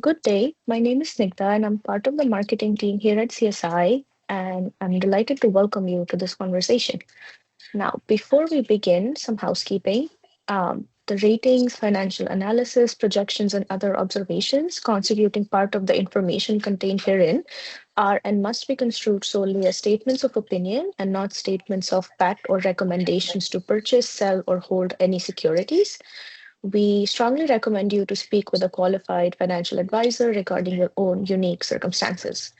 good day. My name is Snigdha, and I'm part of the marketing team here at CSI. And I'm delighted to welcome you to this conversation. Now, before we begin, some housekeeping. The ratings, financial analysis, projections, and other observations constituting part of the information contained herein are and must be construed solely as statements of opinion and not statements of fact or recommendations to purchase, sell, or hold any securities. We strongly recommend you to speak with a qualified financial advisor regarding your own unique circumstances.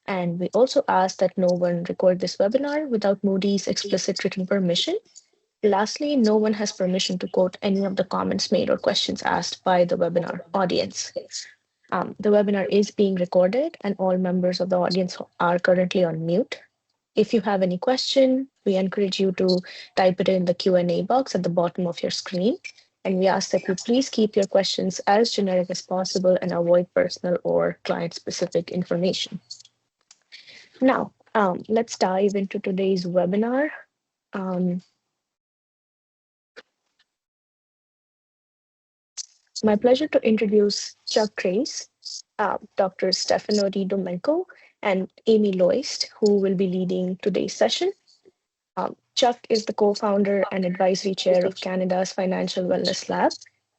And we also ask that no one record this webinar without Moody's explicit written permission. Lastly, no one has permission to quote any of the comments made or questions asked by the webinar audience. The webinar is being recorded and all members of the audience are currently on mute. If you have any question, we encourage you to type it in the Q&A box at the bottom of your screen. And we ask that you please keep your questions as generic as possible and avoid personal or client-specific information. Now, let's dive into today's webinar. My pleasure to introduce Chuck Trace, Dr. Stefano Di Domenico, and Amy Loist, who will be leading today's session. Chuck is the co-founder and advisory chair of Canada's Financial Wellness Lab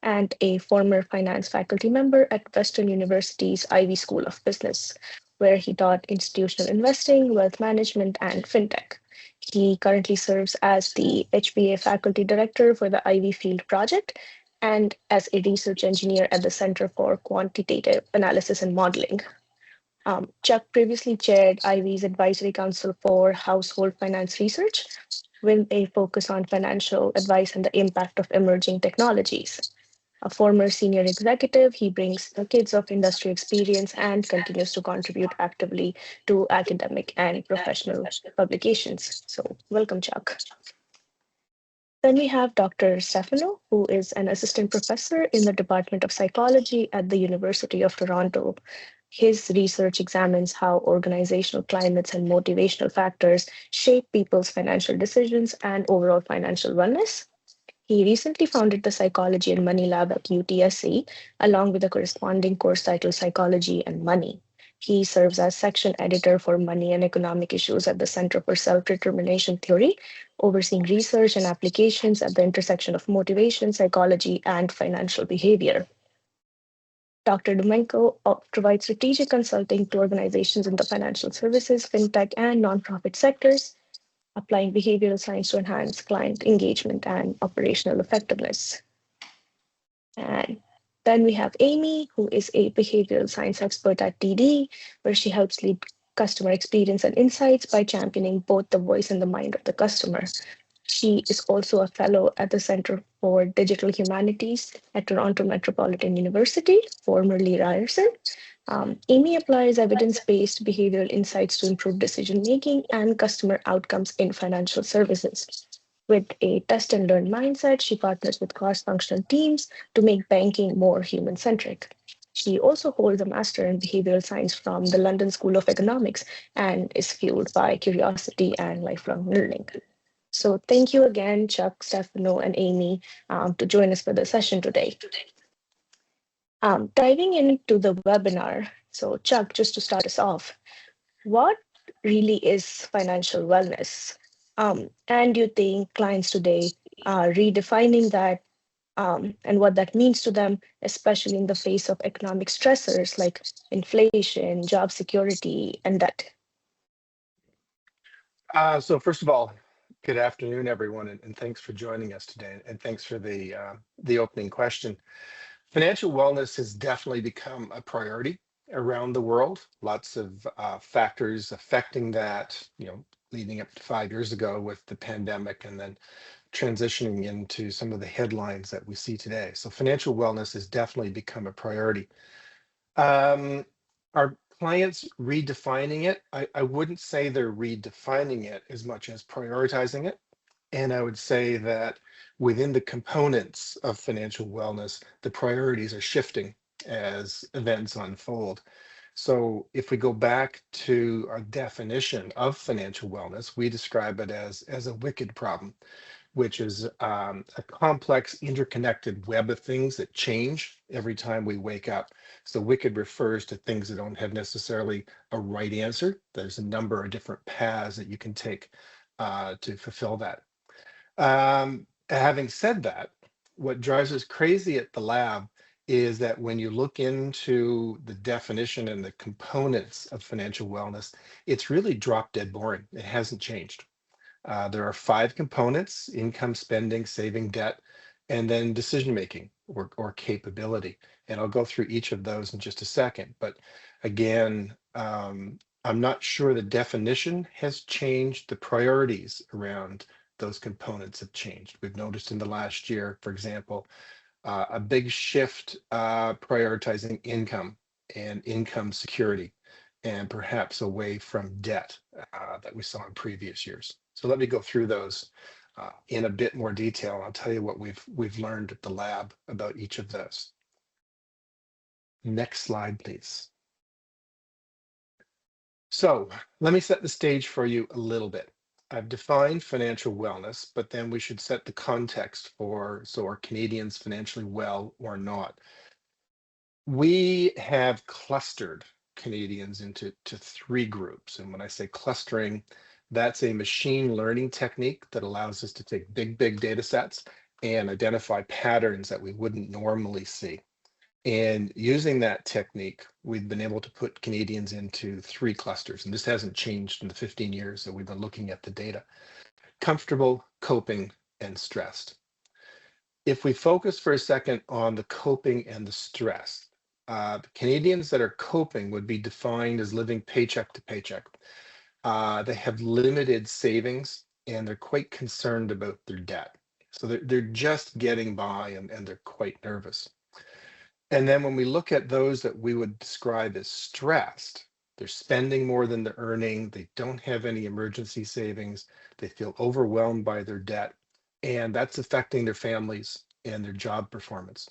and a former finance faculty member at Western University's Ivey School of Business, where he taught institutional investing, wealth management, and fintech. He currently serves as the HBA faculty director for the Ivy Field Project and as a research engineer at the Center for Quantitative Analysis and Modeling. Chuck previously chaired Ivy's Advisory Council for Household Finance Research with a focus on financial advice and the impact of emerging technologies. A former senior executive, he brings decades of industry experience and continues to contribute actively to academic and professional publications. So welcome, Chuck. Then we have Dr. Stefano, who is an assistant professor in the Department of Psychology at the University of Toronto. His research examines how organizational climates and motivational factors shape people's financial decisions and overall financial wellness. He recently founded the Psychology and Money Lab at UTSC, along with a corresponding course titled Psychology and Money. He serves as section editor for money and economic issues at the Center for Self-Determination Theory, overseeing research and applications at the intersection of motivation, psychology, and financial behavior. Dr. Domenico provides strategic consulting to organizations in the financial services, fintech, and nonprofit sectors, applying behavioral science to enhance client engagement and operational effectiveness. And then we have Amy, who is a behavioral science expert at TD, where she helps lead customer experience and insights by championing both the voice and the mind of the customer. She is also a fellow at the Center for Digital Humanities at Toronto Metropolitan University, formerly Ryerson. Amy applies evidence-based behavioral insights to improve decision-making and customer outcomes in financial services. With a test and learn mindset, she partners with cross-functional teams to make banking more human-centric. She also holds a master in behavioral science from the London School of Economics and is fueled by curiosity and lifelong learning. So thank you again, Chuck, Stefano, and Amy, to join us for the session today. Diving into the webinar, so Chuck, just to start us off, what really is financial wellness? And you think clients today are redefining that and what that means to them, especially in the face of economic stressors like inflation, job security, and debt? So first of all, good afternoon, everyone, and thanks for joining us today. And thanks for the opening question. Financial wellness has definitely become a priority around the world. Lots of factors affecting that, leading up to 5 years ago with the pandemic and then transitioning into some of the headlines that we see today. So financial wellness has definitely become a priority. Our clients redefining it, I wouldn't say they're redefining it as much as prioritizing it. And I would say that within the components of financial wellness, the priorities are shifting as events unfold. So if we go back to our definition of financial wellness, we describe it as a wicked problem. which is a complex interconnected web of things that change every time we wake up. So wicked refers to things that don't have necessarily a right answer. There's a number of different paths that you can take to fulfill that. Having said that, what drives us crazy at the lab is that when you look into the definition and the components of financial wellness, it's really drop dead boring. It hasn't changed. There are 5 components: income, spending, saving, debt, and then decision making or capability. And I'll go through each of those in just a second. But again, I'm not sure the definition has changed. The priorities around those components have changed. We've noticed in the last year, for example, a big shift prioritizing income and income security, and perhaps away from debt that we saw in previous years. So let me go through those in a bit more detail. I'll tell you what we've learned at the lab about each of those. Next slide, please. So let me set the stage for you a little bit. I've defined financial wellness, but then we should set the context for, so are Canadians financially well or not? We have clustered Canadians into 3 groups. And when I say clustering, that's a machine learning technique that allows us to take big data sets and identify patterns that we wouldn't normally see. And using that technique, we've been able to put Canadians into 3 clusters. And this hasn't changed in the 15 years that we've been looking at the data: comfortable, coping, and stressed. If we focus for a second on the coping and the stress, Canadians that are coping would be defined as living paycheck to paycheck. They have limited savings and they're quite concerned about their debt. So they're just getting by and they're quite nervous. And then when we look at those that we would describe as stressed, they're spending more than they're earning. They don't have any emergency savings. They feel overwhelmed by their debt, and that's affecting their families and their job performance.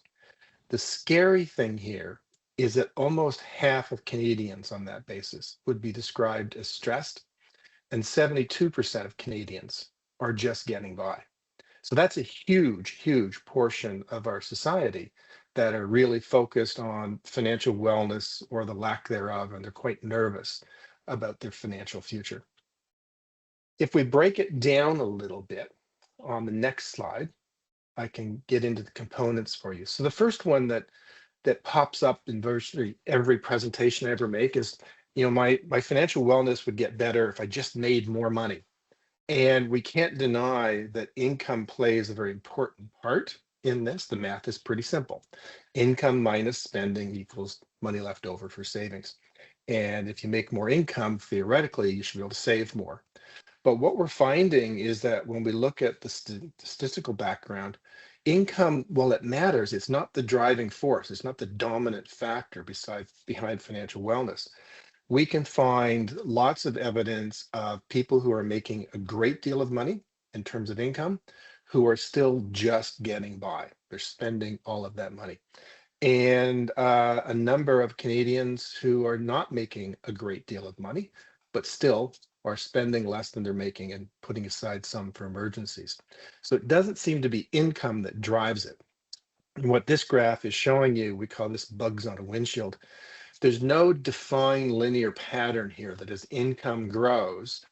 The scary thing here is that almost half of Canadians on that basis would be described as stressed, and 72% of Canadians are just getting by. So that's a huge portion of our society that are really focused on financial wellness or the lack thereof, and they're quite nervous about their financial future. If we break it down a little bit on the next slide, I can get into the components for you. So the first one that pops up in virtually every presentation I ever make is, my financial wellness would get better if I just made more money. And we can't deny that income plays a very important part in this. The math is pretty simple. Income minus spending equals money left over for savings. And if you make more income, theoretically, you should be able to save more. But what we're finding is that when we look at the statistical background, income, while it matters, it's not the driving force. It's not the dominant factor behind financial wellness. We can find lots of evidence of people who are making a great deal of money in terms of income, who are still just getting by. They're spending all of that money. And a number of Canadians who are not making a great deal of money, but still are spending less than they're making and putting aside some for emergencies. So it doesn't seem to be income that drives it. And what this graph is showing you, we call this bugs on a windshield. There's no defined linear pattern here that as income grows,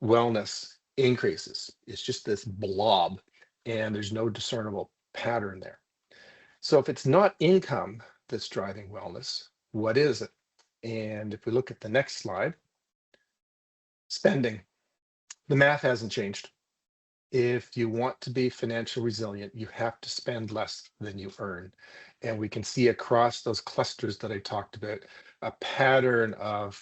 wellness increases. It's just this blob, and there's no discernible pattern there. So if it's not income that's driving wellness, what is it? And if we look at the next slide, spending. The math hasn't changed. If you want to be financially resilient, you have to spend less than you earn. And we can see across those clusters that I talked about a pattern of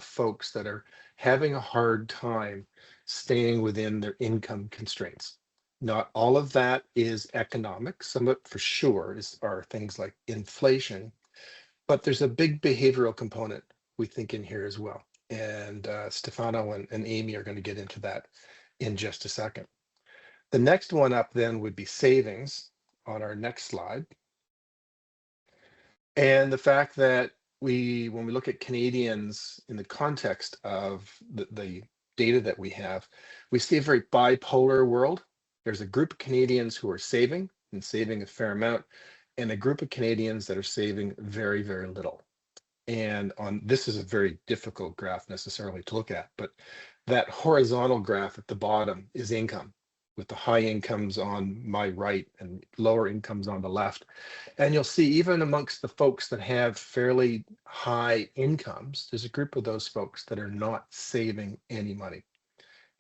folks that are having a hard time staying within their income constraints. Not all of that is economic. Some of it for sure are things like inflation, but there's a big behavioral component we think in here as well. And Stefano and Amy are going to get into that in just a second. The next one up then would be savings on our next slide. And the fact that when we look at Canadians in the context of the data that we have, we see a very bipolar world. There's a group of Canadians who are saving and saving a fair amount, and a group of Canadians that are saving very, very little. And on this is a very difficult graph necessarily to look at, but that horizontal graph at the bottom is income, with the high incomes on my right and lower incomes on the left. And you'll see even amongst the folks that have fairly high incomes, there's a group of those folks that are not saving any money.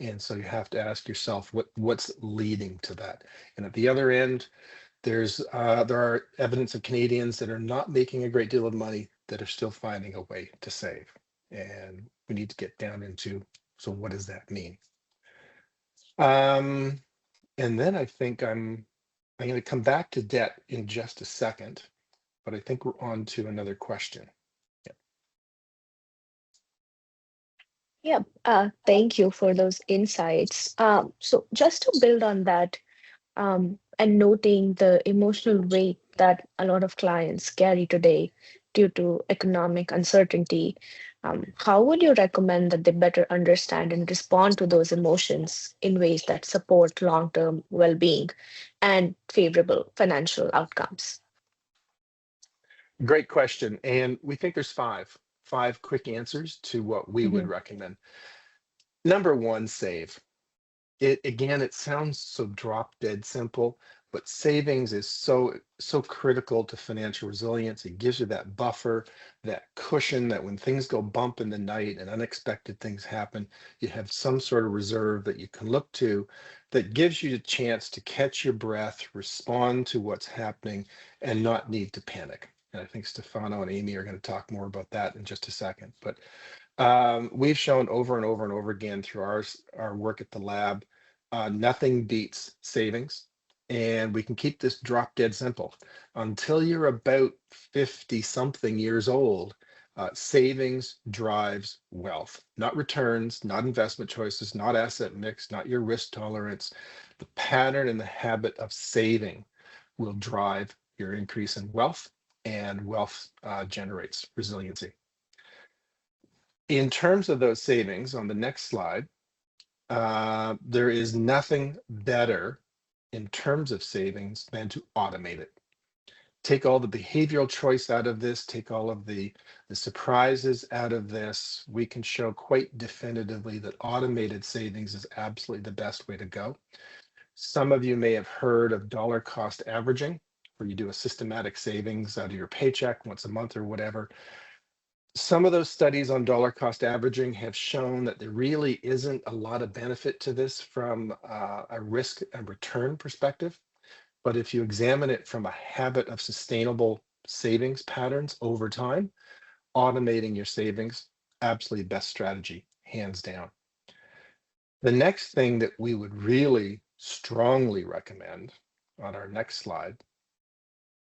And so you have to ask yourself what's leading to that. And at the other end, there are evidence of Canadians that are not making a great deal of money that are still finding a way to save. And we need to get down into, so what does that mean? And then I think I'm going to come back to debt in just a second, but I think we're on to another question. Yeah, thank you for those insights. So just to build on that, and noting the emotional weight that a lot of clients carry today due to economic uncertainty, how would you recommend that they better understand and respond to those emotions in ways that support long-term well-being and favorable financial outcomes? Great question. And we think there's five quick answers to what we would Mhm. recommend. Number one, save. It again, it sounds so drop dead simple, but savings is so critical to financial resilience. It gives you that buffer, that cushion that when things go bump in the night and unexpected things happen, you have some sort of reserve that you can look to that gives you the chance to catch your breath, respond to what's happening, and not need to panic. And I think Stefano and Amy are going to talk more about that in just a second. But we've shown over and over and over again through our work at the lab, nothing beats savings. And we can keep this drop dead simple. Until you're about 50 something years old, savings drives wealth, not returns, not investment choices, not asset mix, not your risk tolerance. The pattern and the habit of saving will drive your increase in wealth, and wealth generates resiliency. In terms of those savings, on the next slide, there is nothing better in terms of savings than to automate it. Take all the behavioral choice out of this, take all of the surprises out of this. We can show quite definitively that automated savings is absolutely the best way to go. Some of you may have heard of dollar cost averaging, where you do a systematic savings out of your paycheck once a month or whatever. Some of those studies on dollar cost averaging have shown that there really isn't a lot of benefit to this from a risk and return perspective. But if you examine it from a habit of sustainable savings patterns over time, automating your savings, absolutely best strategy, hands down. The next thing that we would really strongly recommend on our next slide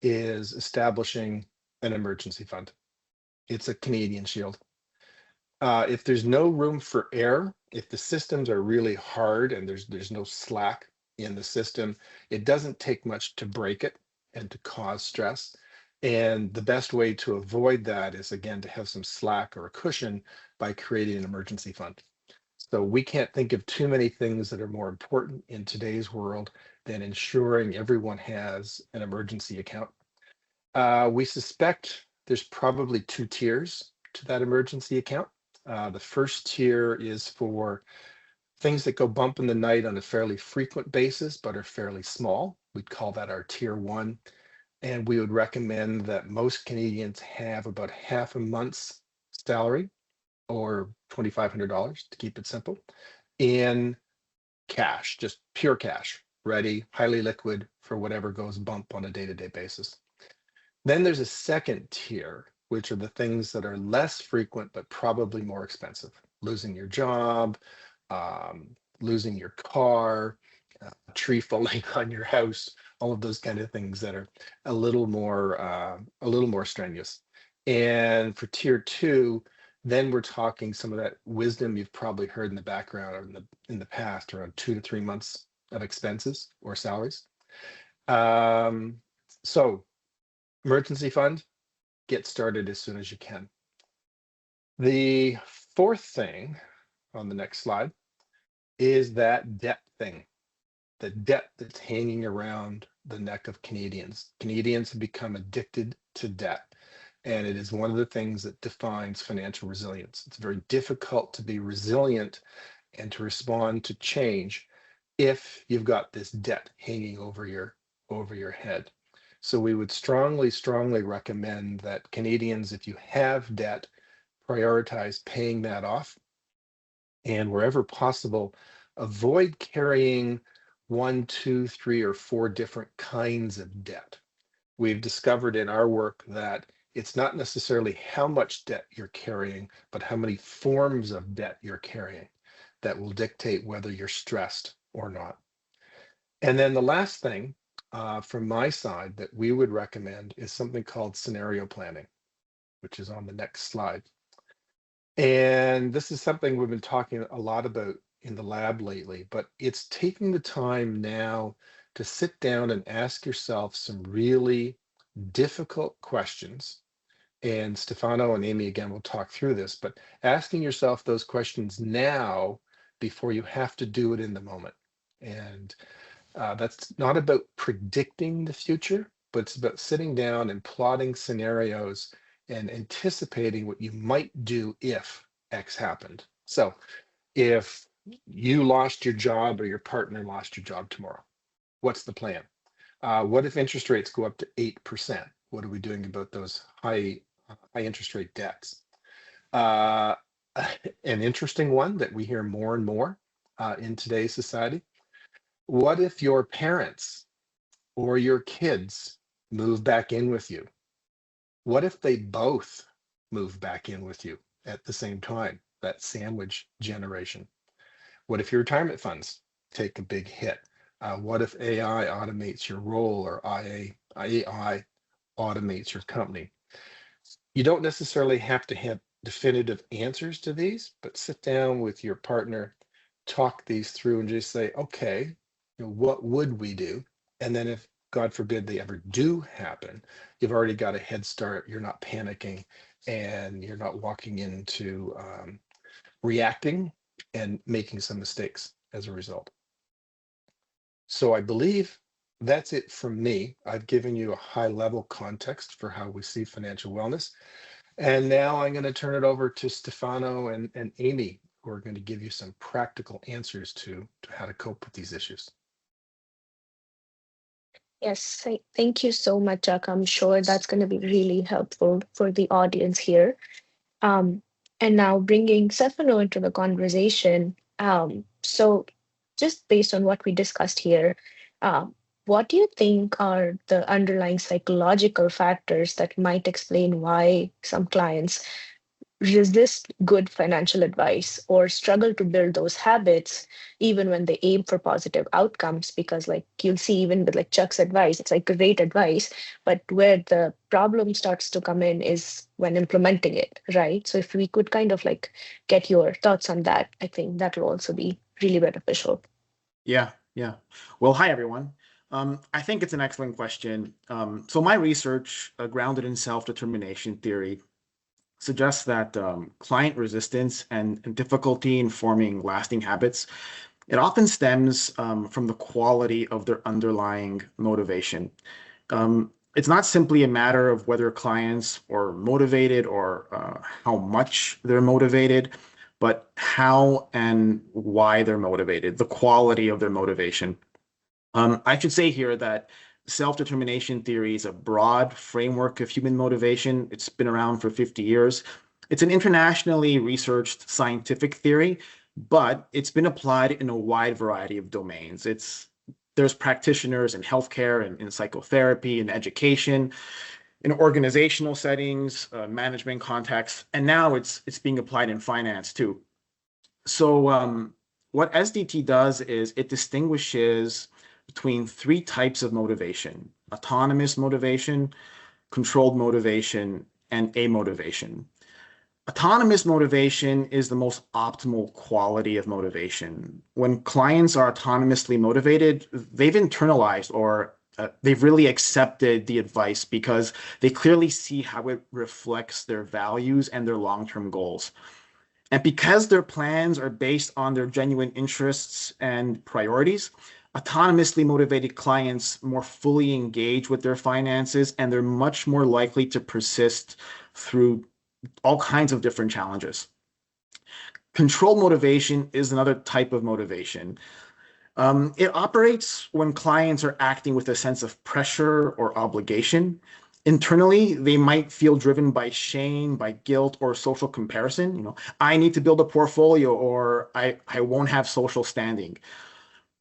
is establishing an emergency fund. It's a Canadian Shield. If there's no room for error, if the systems are really hard and there's no slack in the system, it doesn't take much to break it and to cause stress. And the best way to avoid that is, again, to have some slack or a cushion by creating an emergency fund. So we can't think of too many things that are more important in today's world than ensuring everyone has an emergency account. We suspect there's probably two tiers to that emergency account. The first tier is for things that go bump in the night on a fairly frequent basis, but are fairly small. We'd call that our tier one. And we would recommend that most Canadians have about half a month's salary, or $2,500 to keep it simple, in cash, just pure cash, ready, highly liquid for whatever goes bump on a day-to-day basis. Then there's a second tier, which are the things that are less frequent, but probably more expensive. Losing your job, losing your car, a tree falling on your house, all of those kind of things that are a little more strenuous. And for tier two, then we're talking some of that wisdom you've probably heard in the background or in the past, around 2 to 3 months of expenses or salaries. So emergency fund, get started as soon as you can. The fourth thing on the next slide is that debt thing. the debt that's hanging around the neck of Canadians. Canadians have become addicted to debt, and it is one of the things that defines financial resilience. It's very difficult to be resilient and to respond to change if you've got this debt hanging over your head. So we would strongly recommend that Canadians, if you have debt, prioritize paying that off, and wherever possible, avoid carrying one, two, three, or four different kinds of debt. We've discovered in our work that it's not necessarily how much debt you're carrying, but how many forms of debt you're carrying that will dictate whether you're stressed or not. And then the last thing from my side that we would recommend is something called scenario planning, which is on the next slide. And this is something we've been talking a lot about in the lab lately, but it's taking the time now to sit down and ask yourself some really difficult questions. And Stefano and Amy, again, will talk through this, but asking yourself those questions now before you have to do it in the moment. And that's not about predicting the future, but it's about sitting down and plotting scenarios and anticipating what you might do if X happened. So if you lost your job or your partner lost your job tomorrow, what's the plan? What if interest rates go up to 8%? What are we doing about those high interest rate debts? An interesting one that we hear more and more in today's society. What if your parents or your kids move back in with you? What if they both move back in with you at the same time? That sandwich generation. What if your retirement funds take a big hit? What if AI automates your role, or AI automates your company? You don't necessarily have to have definitive answers to these, but sit down with your partner, talk these through, and just say, okay, what would we do? And then if God forbid they ever do happen, you've already got a head start. You're not panicking, and you're not walking into reacting and making some mistakes as a result. So I believe that's it from me. I've given you a high level context for how we see financial wellness. And now I'm going to turn it over to Stefano and Amy, who are going to give you some practical answers to how to cope with these issues. Yes, thank you so much, Chuck. I'm sure that's going to be really helpful for the audience here. Um, and now bringing Stefano into the conversation. So, just based on what we discussed here, what do you think are the underlying psychological factors that might explain why some clients resist good financial advice or struggle to build those habits even when they aim for positive outcomes? Because like you'll see, even with like Chuck's advice, it's like great advice, but where the problem starts to come in is when implementing it, right? So if we could kind of like get your thoughts on that, I think that will also be really beneficial. Yeah. Well, hi, everyone. I think it's an excellent question. So my research, grounded in self-determination theory, suggests that client resistance and difficulty in forming lasting habits, it often stems from the quality of their underlying motivation. It's not simply a matter of whether clients are motivated or how much they're motivated, but how and why they're motivated, the quality of their motivation. I should say here that self-determination theory is a broad framework of human motivation. It's been around for 50 years. It's an internationally researched scientific theory, but it's been applied in a wide variety of domains. There's practitioners in healthcare and in psychotherapy and education, in organizational settings, management contexts, and now it's being applied in finance too. So what SDT does is it distinguishes between three types of motivation: autonomous motivation, controlled motivation, and amotivation. Autonomous motivation is the most optimal quality of motivation. When clients are autonomously motivated, they've internalized or they've really accepted the advice because they clearly see how it reflects their values and their long-term goals. And because their plans are based on their genuine interests and priorities, Autonomously motivated clients more fully engage with their finances, and they're much more likely to persist through all kinds of different challenges. Controlled motivation is another type of motivation. It operates when clients are acting with a sense of pressure or obligation. Internally, they might feel driven by shame, by guilt, or social comparison. I need to build a portfolio or I won't have social standing.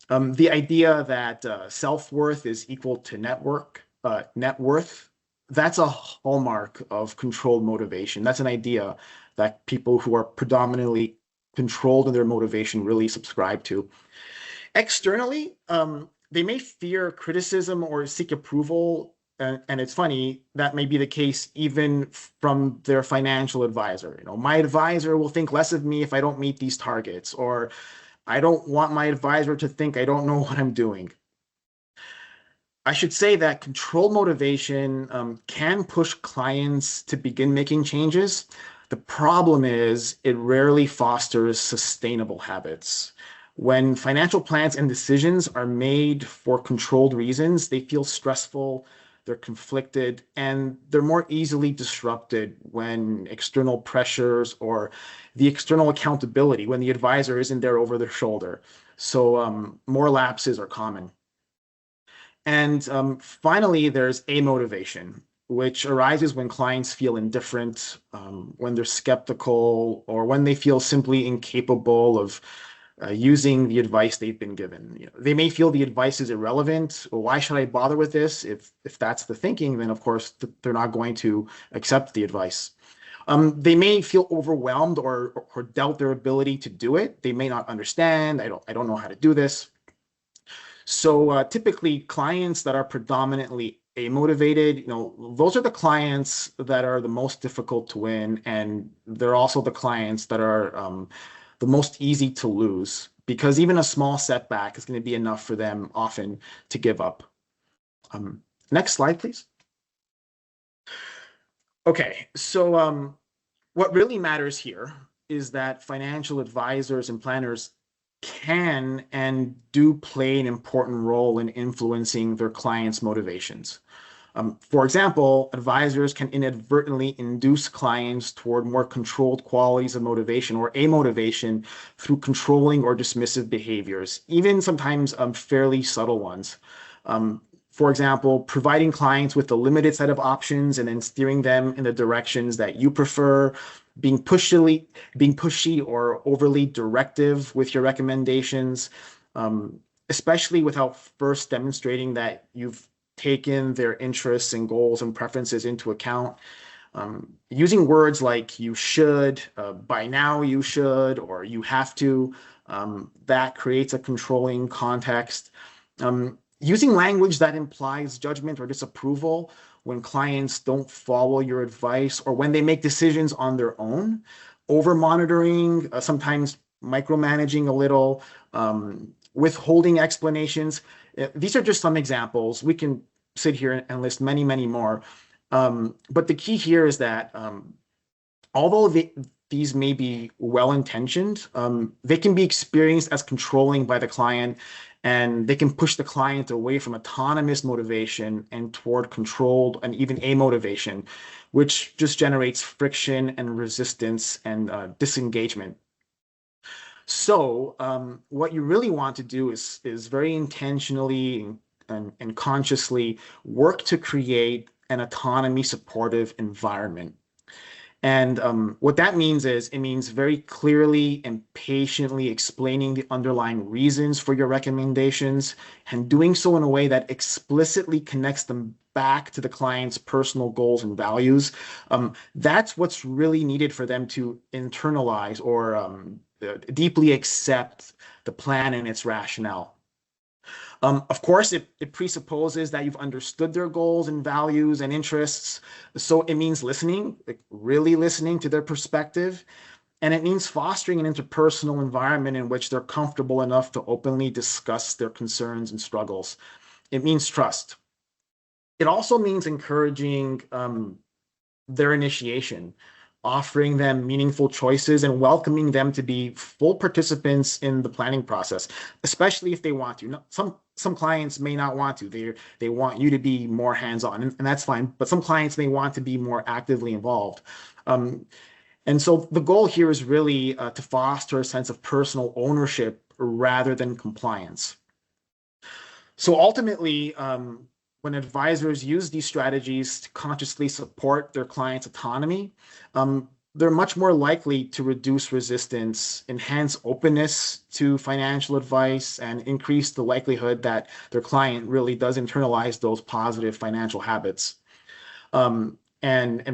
The idea that self-worth is equal to net worth, that's a hallmark of controlled motivation. That's an idea that people who are predominantly controlled in their motivation really subscribe to. Externally, they may fear criticism or seek approval. And it's funny, that may be the case even from their financial advisor. My advisor will think less of me if I don't meet these targets, or I don't want my advisor to think I don't know what I'm doing. I should say that controlled motivation can push clients to begin making changes. The problem is it rarely fosters sustainable habits. When financial plans and decisions are made for controlled reasons, they feel stressful, they're conflicted, and they're more easily disrupted when external pressures or the external accountability, when the advisor isn't there over their shoulder. So more lapses are common. And finally, there's amotivation, which arises when clients feel indifferent, when they're skeptical, or when they feel simply incapable of using the advice they've been given. They may feel the advice is irrelevant. Well, why should I bother with this? If that's the thinking, then of course they're not going to accept the advice. They may feel overwhelmed or doubt their ability to do it. They may not understand. I don't know how to do this. So typically, clients that are predominantly amotivated, those are the clients that are the most difficult to win, and they're also the clients that are the most easy to lose, because even a small setback is going to be enough for them often to give up. Next slide, please. Okay, so what really matters here is that financial advisors and planners can and do play an important role in influencing their clients' motivations. For example, advisors can inadvertently induce clients toward more controlled qualities of motivation or amotivation through controlling or dismissive behaviors, even sometimes fairly subtle ones. For example, providing clients with a limited set of options and then steering them in the directions that you prefer, being pushy or overly directive with your recommendations, especially without first demonstrating that you've taken their interests and goals and preferences into account. Using words like you should, by now you should, or you have to, that creates a controlling context. Using language that implies judgment or disapproval when clients don't follow your advice or when they make decisions on their own, over monitoring, sometimes micromanaging a little, withholding explanations. These are just some examples. We can sit here and list many, many more. But the key here is that although these may be well-intentioned, they can be experienced as controlling by the client, and they can push the client away from autonomous motivation and toward controlled and even amotivation, which just generates friction and resistance and disengagement. So what you really want to do is very intentionally and consciously work to create an autonomy supportive environment. And what that means is it means very clearly and patiently explaining the underlying reasons for your recommendations and doing so in a way that explicitly connects them back to the client's personal goals and values. That's what's really needed for them to internalize or deeply accept the plan and its rationale. Of course, it presupposes that you've understood their goals and values and interests. So it means listening, like really listening to their perspective. And it means fostering an interpersonal environment in which they're comfortable enough to openly discuss their concerns and struggles. It means trust. It also means encouraging their initiation. offering them meaningful choices and welcoming them to be full participants in the planning process, especially if they want to. Some clients may not want to. They want you to be more hands-on, and that's fine. But some clients may want to be more actively involved. And so the goal here is really to foster a sense of personal ownership rather than compliance. So ultimately, when advisors use these strategies to consciously support their clients' autonomy, they're much more likely to reduce resistance, enhance openness to financial advice, and increase the likelihood that their client really does internalize those positive financial habits. And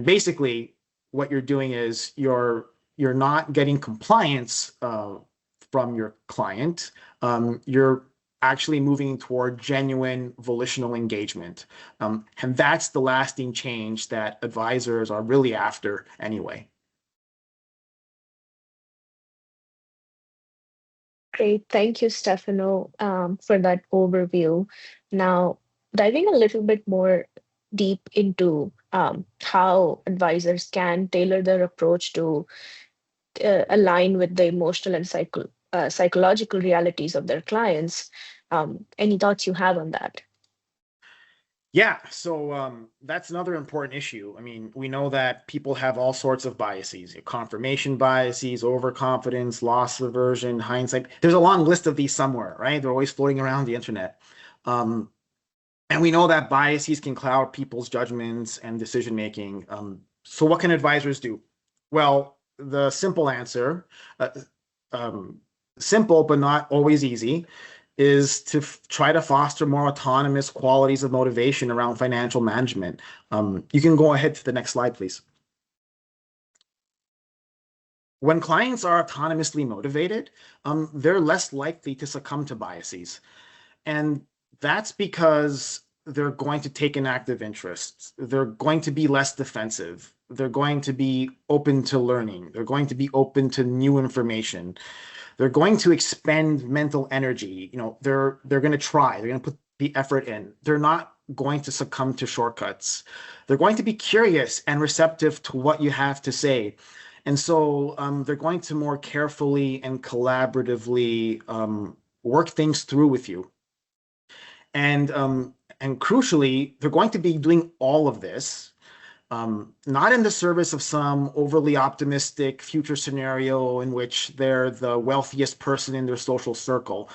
basically, what you're doing is you're not getting compliance from your client. You're actually moving toward genuine volitional engagement. And that's the lasting change that advisors are really after anyway. Great. Thank you, Stefano, for that overview. Now, diving a little bit more deep into how advisors can tailor their approach to align with the emotional and psychological realities of their clients. Any thoughts you have on that? Yeah, so that's another important issue. I mean, we know that people have all sorts of biases, confirmation biases, overconfidence, loss aversion, hindsight. There's a long list of these somewhere, right? They're always floating around the internet. And we know that biases can cloud people's judgments and decision making. So what can advisors do? Well, the simple answer, simple but not always easy, is to try to foster more autonomous qualities of motivation around financial management. You can go ahead to the next slide, please. When clients are autonomously motivated, they're less likely to succumb to biases. And that's because they're going to take an active interest. They're going to be less defensive. They're going to be open to learning. They're going to be open to new information. They're going to expend mental energy. They're going to try. They're going to put the effort in. They're not going to succumb to shortcuts. They're going to be curious and receptive to what you have to say. And so they're going to more carefully and collaboratively work things through with you. And crucially, they're going to be doing all of this not in the service of some overly optimistic future scenario in which they're the wealthiest person in their social circle,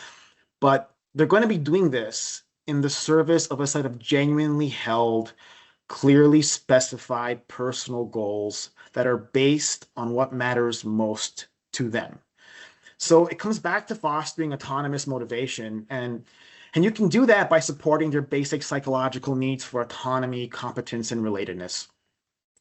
but they're going to be doing this in the service of a set of genuinely held, clearly specified personal goals that are based on what matters most to them. So it comes back to fostering autonomous motivation, and you can do that by supporting their basic psychological needs for autonomy, competence, and relatedness.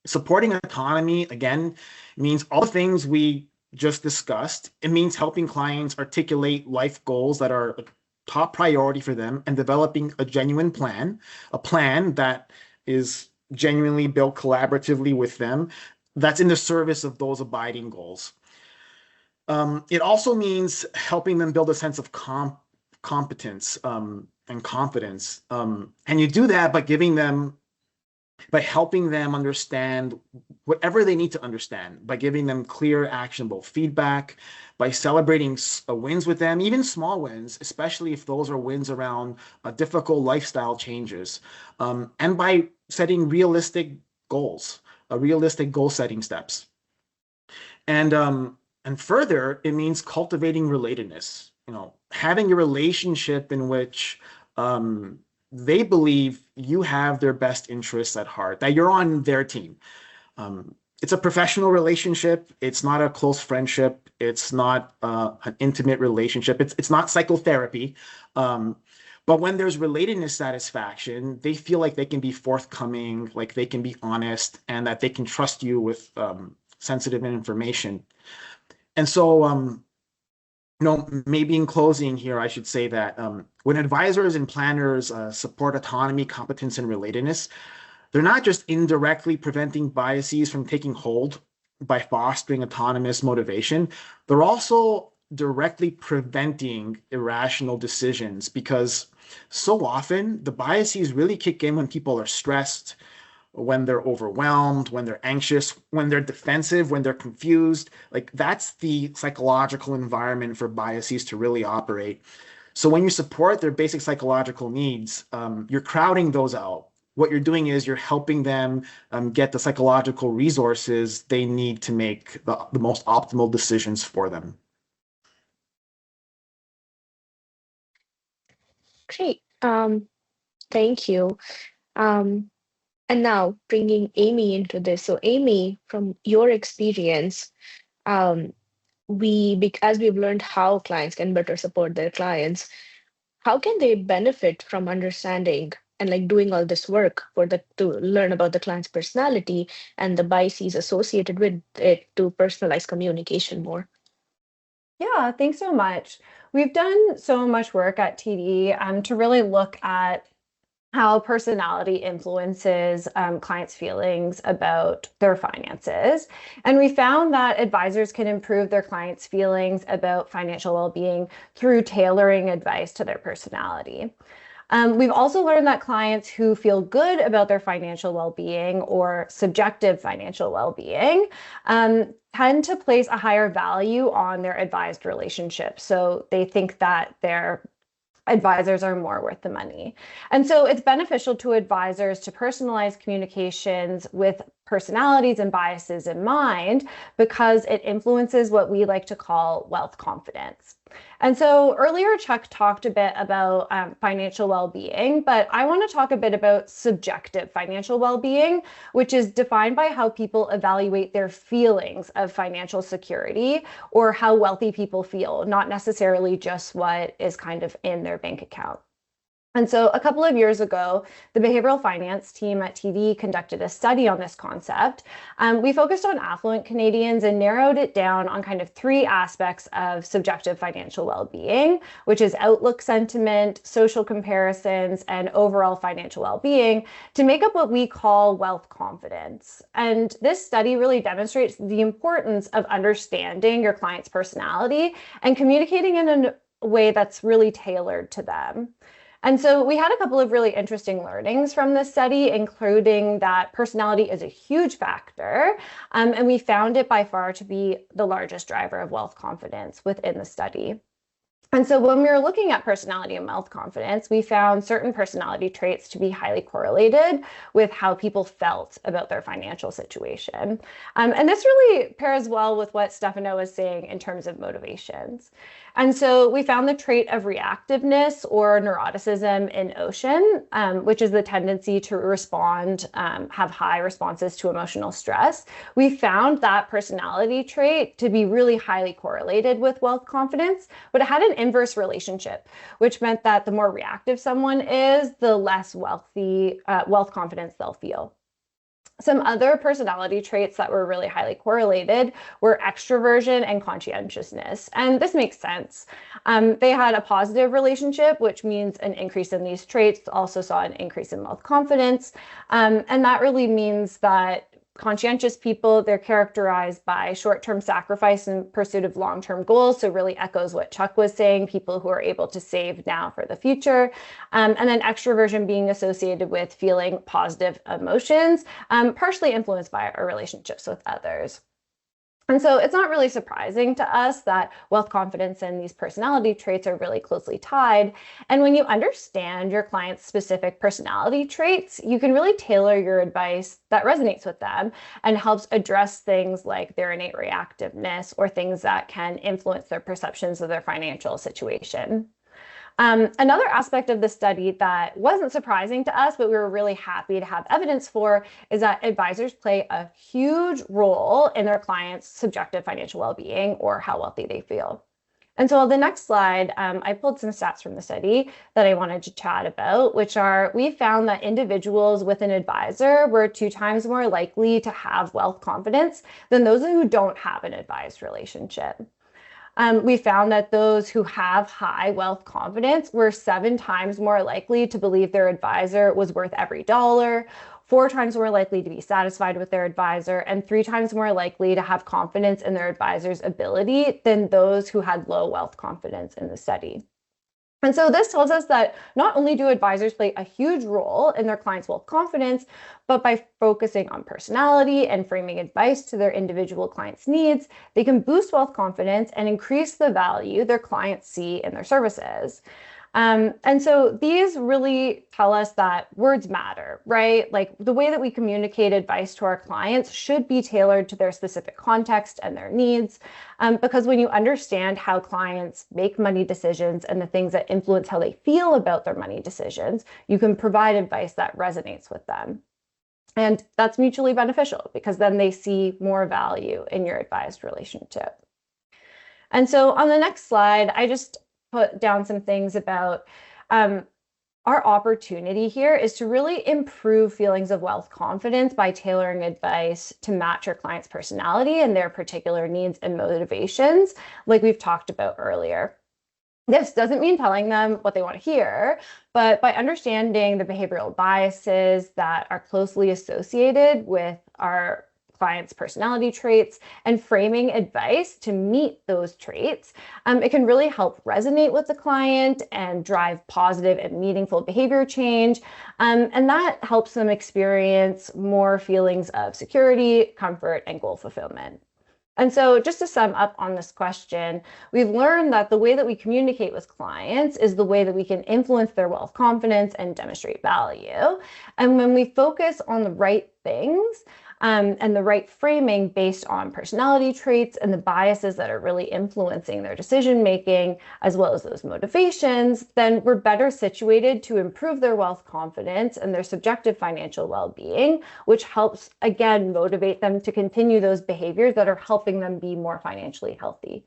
Supporting autonomy, again, means all the things we just discussed. It means helping clients articulate life goals that are a top priority for them and developing a genuine plan, a plan that is genuinely built collaboratively with them, that's in the service of those abiding goals. It also means helping them build a sense of competence and confidence. And you do that by helping them understand whatever they need to understand, by giving them clear, actionable feedback, by celebrating wins with them, even small wins, especially if those are wins around difficult lifestyle changes, and by setting realistic goals, realistic goal-setting steps. And further, it means cultivating relatedness, having a relationship in which they believe you have their best interests at heart, that you're on their team. It's a professional relationship. It's not a close friendship. It's not an intimate relationship. It's not psychotherapy. But when there's relatedness satisfaction, they feel like they can be forthcoming, like they can be honest, and that they can trust you with sensitive information. And so, maybe in closing here, I should say that when advisors and planners support autonomy, competence, and relatedness, they're not just indirectly preventing biases from taking hold by fostering autonomous motivation, they're also directly preventing irrational decisions, because so often the biases really kick in when people are stressed, when they're overwhelmed, when they're anxious, when they're defensive, when they're confused. Like that's the psychological environment for biases to really operate. So when you support their basic psychological needs, you're crowding those out. What you're doing is you're helping them get the psychological resources they need to make the most optimal decisions for them. Great. Thank you. And now bringing Amy into this. So, Amy, from your experience, um, as we've learned how clients can better support their clients, how can they benefit from understanding and like doing all this work to learn about the client's personality and the biases associated with it to personalize communication more? Yeah, thanks so much. We've done so much work at TD to really look at how personality influences clients' feelings about their finances. And we found that advisors can improve their clients' feelings about financial well-being through tailoring advice to their personality. We've also learned that clients who feel good about their financial well-being or subjective financial well-being tend to place a higher value on their advised relationship. So they think that their advisors are more worth the money. And so it's beneficial to advisors to personalize communications with personalities and biases in mind because it influences what we like to call wealth confidence. And so earlier, Chuck talked a bit about financial well-being, but I want to talk a bit about subjective financial well-being, which is defined by how people evaluate their feelings of financial security or how wealthy people feel, not necessarily just what is kind of in their bank account. And so a couple of years ago, the behavioral finance team at TD conducted a study on this concept. We focused on affluent Canadians and narrowed it down on kind of three aspects of subjective financial well-being, which is outlook sentiment, social comparisons, and overall financial well-being to make up what we call wealth confidence. And this study really demonstrates the importance of understanding your client's personality and communicating in a way that's really tailored to them. And so we had a couple of really interesting learnings from this study, including that personality is a huge factor, and we found it by far to be the largest driver of wealth confidence within the study. And so when we were looking at personality and wealth confidence, we found certain personality traits to be highly correlated with how people felt about their financial situation. And this really pairs well with what Stefano was saying in terms of motivations. And so we found the trait of reactiveness or neuroticism in Ocean, which is the tendency to respond, have high responses to emotional stress. We found that personality trait to be really highly correlated with wealth confidence, but it had an inverse relationship, which meant that the more reactive someone is, the less wealth confidence they'll feel. Some other personality traits that were really highly correlated were extroversion and conscientiousness. And this makes sense. They had a positive relationship, which means an increase in these traits also saw an increase in wealth confidence. And that really means that conscientious people, they're characterized by short-term sacrifice in pursuit of long-term goals. So really echoes what Chuck was saying, people who are able to save now for the future. And then extroversion being associated with feeling positive emotions, partially influenced by our relationships with others. And so it's not really surprising to us that wealth confidence and these personality traits are really closely tied. And when you understand your client's specific personality traits, you can really tailor your advice that resonates with them and helps address things like their innate reactiveness or things that can influence their perceptions of their financial situation. Another aspect of the study that wasn't surprising to us, but we were really happy to have evidence for, is that advisors play a huge role in their clients' subjective financial well-being or how wealthy they feel. And so on the next slide, I pulled some stats from the study that I wanted to chat about, which are, we found that individuals with an advisor were 2 times more likely to have wealth confidence than those who don't have an advised relationship. We found that those who have high wealth confidence were 7 times more likely to believe their advisor was worth every dollar, 4 times more likely to be satisfied with their advisor, and 3 times more likely to have confidence in their advisor's ability than those who had low wealth confidence in the study. And so this tells us that not only do advisors play a huge role in their clients' wealth confidence, but by focusing on personality and framing advice to their individual clients' needs, they can boost wealth confidence and increase the value their clients see in their services. And so these really tell us that words matter, right? Like the way that we communicate advice to our clients should be tailored to their specific context and their needs. Because when you understand how clients make money decisions and the things that influence how they feel about their money decisions, you can provide advice that resonates with them. And that's mutually beneficial because then they see more value in your advised relationship. And so on the next slide, I just put down some things about our opportunity here is to really improve feelings of wealth confidence by tailoring advice to match your client's personality and their particular needs and motivations, like we've talked about earlier. This doesn't mean telling them what they want to hear, but by understanding the behavioral biases that are closely associated with our clients' personality traits and framing advice to meet those traits, it can really help resonate with the client and drive positive and meaningful behavior change. And that helps them experience more feelings of security, comfort, and goal fulfillment. And so just to sum up on this question, we've learned that the way that we communicate with clients is the way that we can influence their wealth confidence and demonstrate value. And when we focus on the right things, and the right framing based on personality traits and the biases that are really influencing their decision making, as well as those motivations, then we're better situated to improve their wealth confidence and their subjective financial well-being, which helps, again, motivate them to continue those behaviors that are helping them be more financially healthy.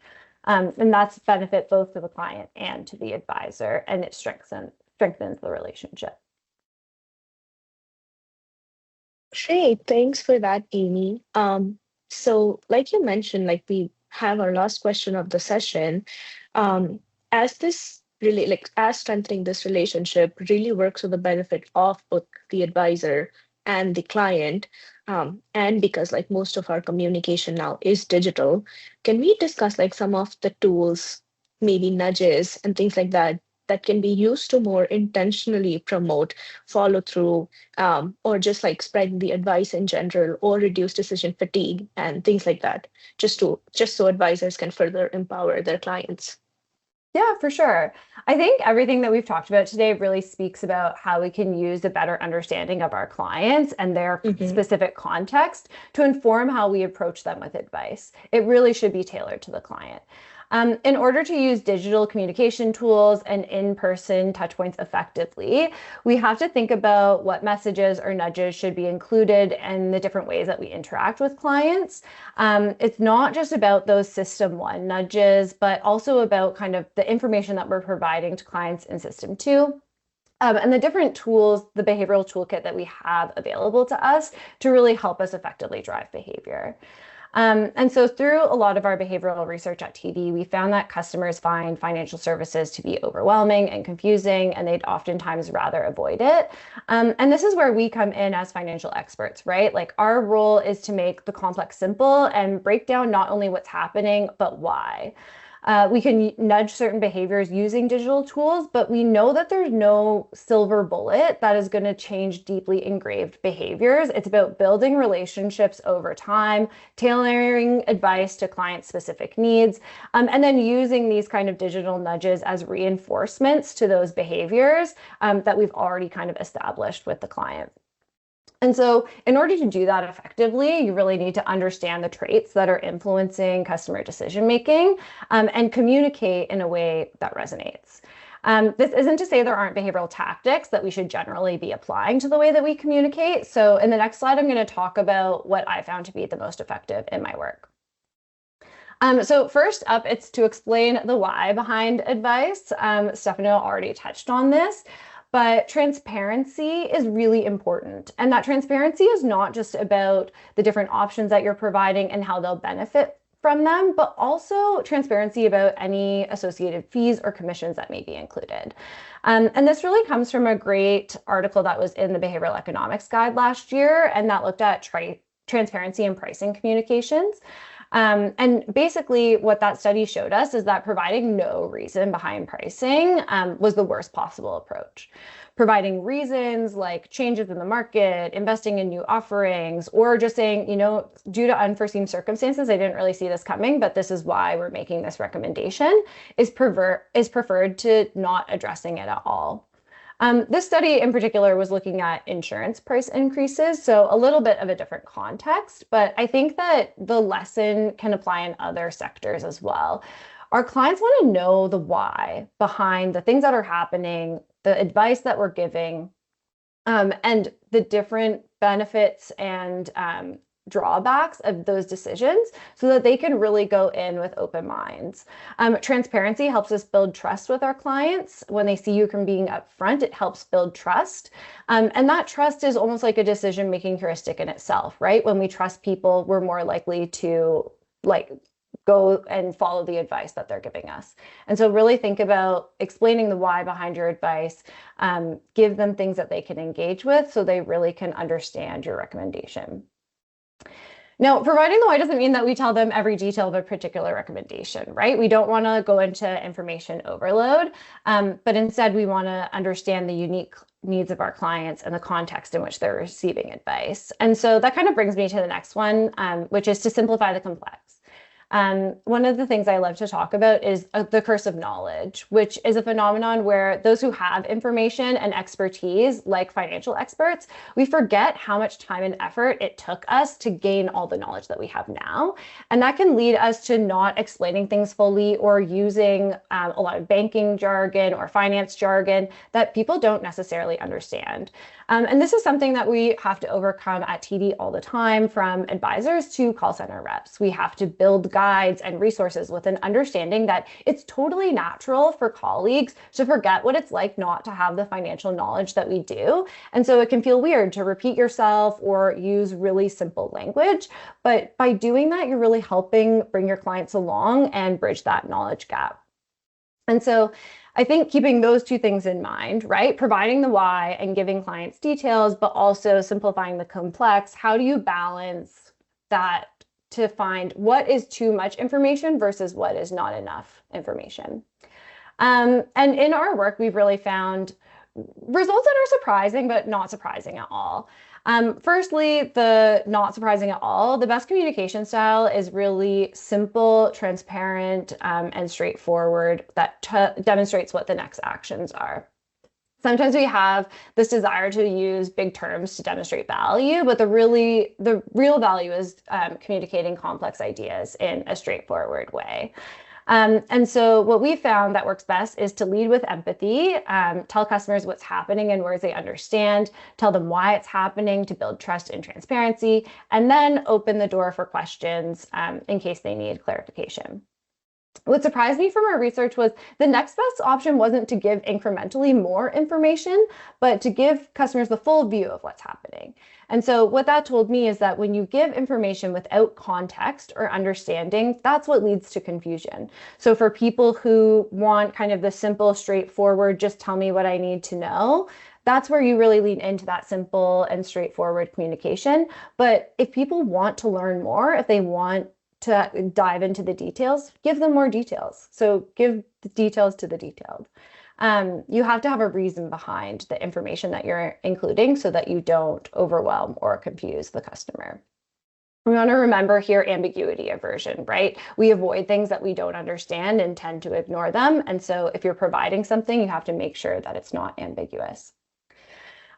And that's benefit both to the client and to the advisor, and it strengthens the relationship. Great, thanks for that, Amy. So like you mentioned, like we have our last question of the session, as this really as strengthening this relationship really works for the benefit of both the advisor and the client, and because like most of our communication now is digital, can we discuss like some of the tools, maybe nudges and things like that, that can be used to more intentionally promote follow through, or just like spreading the advice in general, or reduce decision fatigue and things like that, just so advisors can further empower their clients? Yeah, for sure. I think everything that we've talked about today really speaks about how we can use a better understanding of our clients and their specific context to inform how we approach them with advice. It really should be tailored to the client. In order to use digital communication tools and in-person touchpoints effectively, we have to think about what messages or nudges should be included and the different ways that we interact with clients. It's not just about those system one nudges, but also about kind of the information that we're providing to clients in system two. And the different tools, the behavioral toolkit that we have available to us to really help us effectively drive behavior. And so through a lot of our behavioral research at TD, we found that customers find financial services to be overwhelming and confusing, and they'd oftentimes rather avoid it. And this is where we come in as financial experts, right? Like our role is to make the complex simple and break down not only what's happening, but why. We can nudge certain behaviors using digital tools, but we know that there's no silver bullet that is going to change deeply engraved behaviors. It's about building relationships over time, tailoring advice to client-specific needs, and then using these kind of digital nudges as reinforcements to those behaviors that we've already kind of established with the client. And so in order to do that effectively, you really need to understand the traits that are influencing customer decision-making and communicate in a way that resonates. This isn't to say there aren't behavioral tactics that we should generally be applying to the way that we communicate. So in the next slide, I'm going to talk about what I found to be the most effective in my work. So first up, it's to explain the why behind advice. Stefano already touched on this. But transparency is really important. And that transparency is not just about the different options that you're providing and how they'll benefit from them, but also transparency about any associated fees or commissions that may be included. And this really comes from a great article that was in the Behavioral Economics Guide last year, and that looked at transparency and pricing communications. And basically what that study showed us is that providing no reason behind pricing was the worst possible approach. Providing reasons like changes in the market, investing in new offerings, or just saying, due to unforeseen circumstances, I didn't really see this coming, but this is why we're making this recommendation, is preferred to not addressing it at all. This study in particular was looking at insurance price increases, so a little bit of a different context, but I think that the lesson can apply in other sectors as well. Our clients want to know the why behind the things that are happening, the advice that we're giving, and the different benefits and drawbacks of those decisions so that they can really go in with open minds. Transparency helps us build trust with our clients. When they see you from being upfront, it helps build trust. And that trust is almost like a decision-making heuristic in itself, right? When we trust people, we're more likely to go and follow the advice that they're giving us. And so really think about explaining the why behind your advice, give them things that they can engage with so they really can understand your recommendation. Now, providing the why doesn't mean that we tell them every detail of a particular recommendation, right? We don't want to go into information overload, but instead we want to understand the unique needs of our clients and the context in which they're receiving advice. And so that kind of brings me to the next one, which is to simplify the complex. One of the things I love to talk about is the curse of knowledge, which is a phenomenon where those who have information and expertise, like financial experts, we forget how much time and effort it took us to gain all the knowledge that we have now. And that can lead us to not explaining things fully or using a lot of banking jargon or finance jargon that people don't necessarily understand. And this is something that we have to overcome at TD all the time, from advisors to call center reps. We have to build guides and resources with an understanding that it's totally natural for colleagues to forget what it's like not to have the financial knowledge that we do. And so it can feel weird to repeat yourself or use really simple language. But by doing that, you're really helping bring your clients along and bridge that knowledge gap. And so I think keeping those two things in mind, right? Providing the why and giving clients details, but also simplifying the complex. How do you balance that to find what is too much information versus what is not enough information? And in our work, we've really found results that are surprising, but not surprising at all. Firstly, the not surprising at all, the best communication style is really simple, transparent, and straightforward that demonstrates what the next actions are. Sometimes we have this desire to use big terms to demonstrate value, but the real value is communicating complex ideas in a straightforward way. And so what we found that works best is to lead with empathy, tell customers what's happening in words they understand, tell them why it's happening to build trust and transparency, and then open the door for questions in case they need clarification. What surprised me from our research was the next best option wasn't to give incrementally more information, but to give customers the full view of what's happening. And so what that told me is that when you give information without context or understanding, that's what leads to confusion. So for people who want kind of the simple, straightforward, just tell me what I need to know, that's where you really lean into that simple and straightforward communication. But if people want to learn more, if they want to dive into the details, give them more details. So give the details to the detailed. You have to have a reason behind the information that you're including so that you don't overwhelm or confuse the customer. We want to remember here ambiguity aversion, right? We avoid things that we don't understand and tend to ignore them. And so if you're providing something, you have to make sure that it's not ambiguous.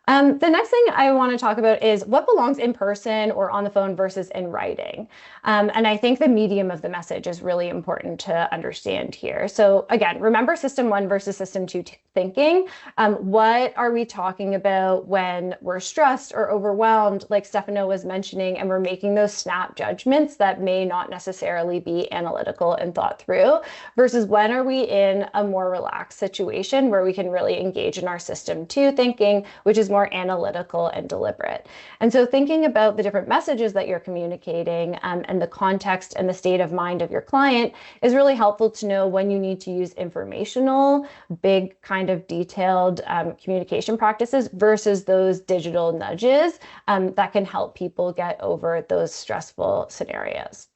The next thing I want to talk about is what belongs in person or on the phone versus in writing. And I think the medium of the message is really important to understand here. So again, remember system 1 versus system 2 thinking. What are we talking about when we're stressed or overwhelmed, like Stefano was mentioning, and we're making those snap judgments that may not necessarily be analytical and thought through, versus when are we in a more relaxed situation where we can really engage in our system 2 thinking, which is more analytical and deliberate. And so thinking about the different messages that you're communicating and the context and the state of mind of your client is really helpful to know when you need to use informational, big kind of detailed communication practices versus those digital nudges that can help people get over those stressful scenarios.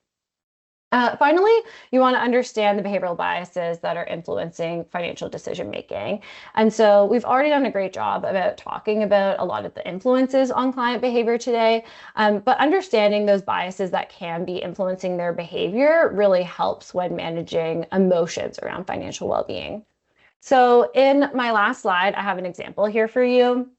Finally, you want to understand the behavioral biases that are influencing financial decision making. And so we've already done a great job about talking about a lot of the influences on client behavior today, but understanding those biases that can be influencing their behavior really helps when managing emotions around financial well-being. So in my last slide, I have an example here for you.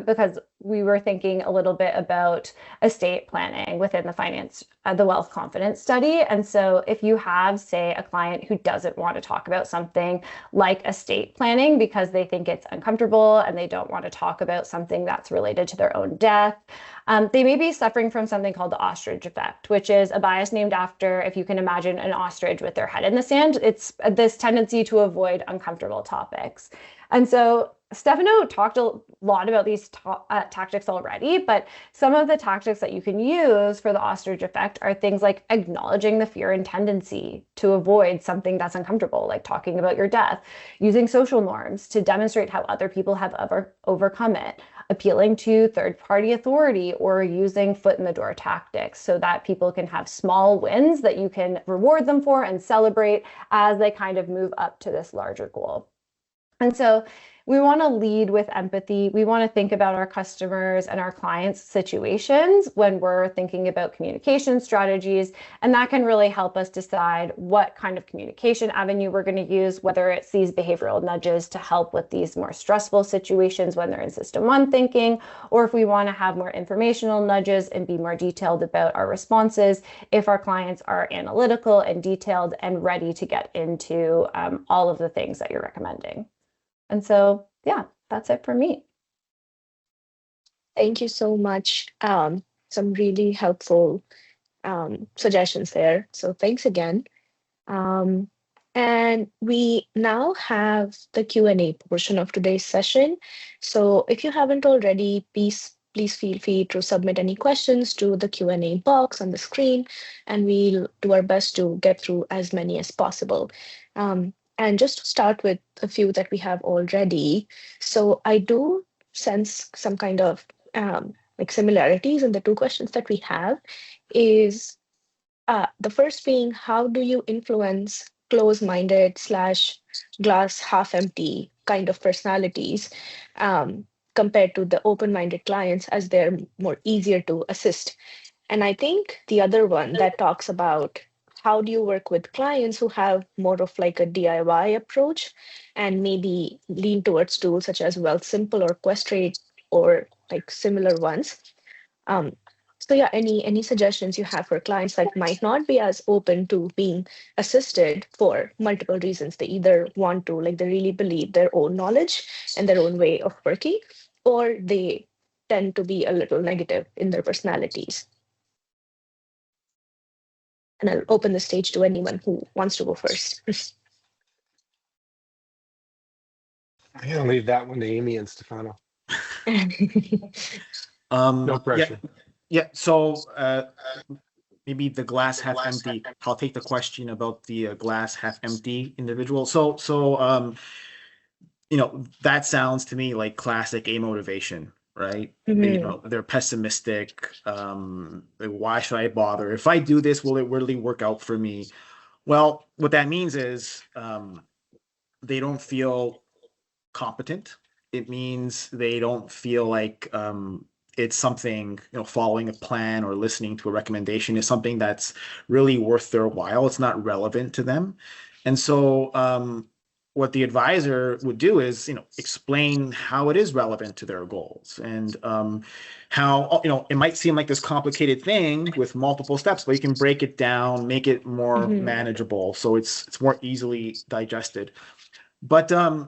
Because we were thinking a little bit about estate planning within the wealth confidence study. And so if you have, say, a client who doesn't want to talk about something like estate planning because they think it's uncomfortable and they don't want to talk about something that's related to their own death, they may be suffering from something called the ostrich effect, which is a bias named after, if you can imagine an ostrich with their head in the sand, it's this tendency to avoid uncomfortable topics. And so Stefano talked a lot about these tactics already, but some of the tactics that you can use for the ostrich effect are things like acknowledging the fear and tendency to avoid something that's uncomfortable, like talking about your death, using social norms to demonstrate how other people have overcome it, appealing to third-party authority, or using foot-in-the-door tactics so that people can have small wins that you can reward them for and celebrate as they kind of move up to this larger goal. And so we want to lead with empathy. We want to think about our customers and our clients' situations when we're thinking about communication strategies. And that can really help us decide what kind of communication avenue we're going to use, whether it's these behavioral nudges to help with these more stressful situations when they're in system one thinking, or if we want to have more informational nudges and be more detailed about our responses if our clients are analytical and detailed and ready to get into all of the things that you're recommending. And so, yeah, that's it for me. Thank you so much. Some really helpful suggestions there. So thanks again. And we now have the Q&A portion of today's session. So if you haven't already, please feel free to submit any questions to the Q&A box on the screen, and we'll do our best to get through as many as possible. And just to start with a few that we have already, so I do sense some kind of like similarities in the two questions that we have. Is the first being, how do you influence close-minded / glass half empty kind of personalities compared to the open-minded clients, as they're more easier to assist? And I think the other one that talks about how do you work with clients who have more of like a DIY approach and maybe lean towards tools such as Wealthsimple or Questrade or like similar ones. So yeah, any suggestions you have for clients that might not be as open to being assisted for multiple reasons? They either want to, like, they really believe their own knowledge and their own way of working, or they tend to be a little negative in their personalities. And I'll open the stage to anyone who wants to go first. I'm gonna leave that one to Amy and Stefano. No pressure. Yeah. So maybe the glass half empty. I'll take the question about the glass half empty individual. So that sounds to me like classic amotivation, right? They're pessimistic. Like, why should I bother? If I do this, will it really work out for me? Well, what that means is they don't feel competent. It means they don't feel like it's something, following a plan or listening to a recommendation is something that's really worth their while. It's not relevant to them. And so what the advisor would do is, explain how it is relevant to their goals, and how, it might seem like this complicated thing with multiple steps, but you can break it down, make it more manageable, so it's more easily digested. But I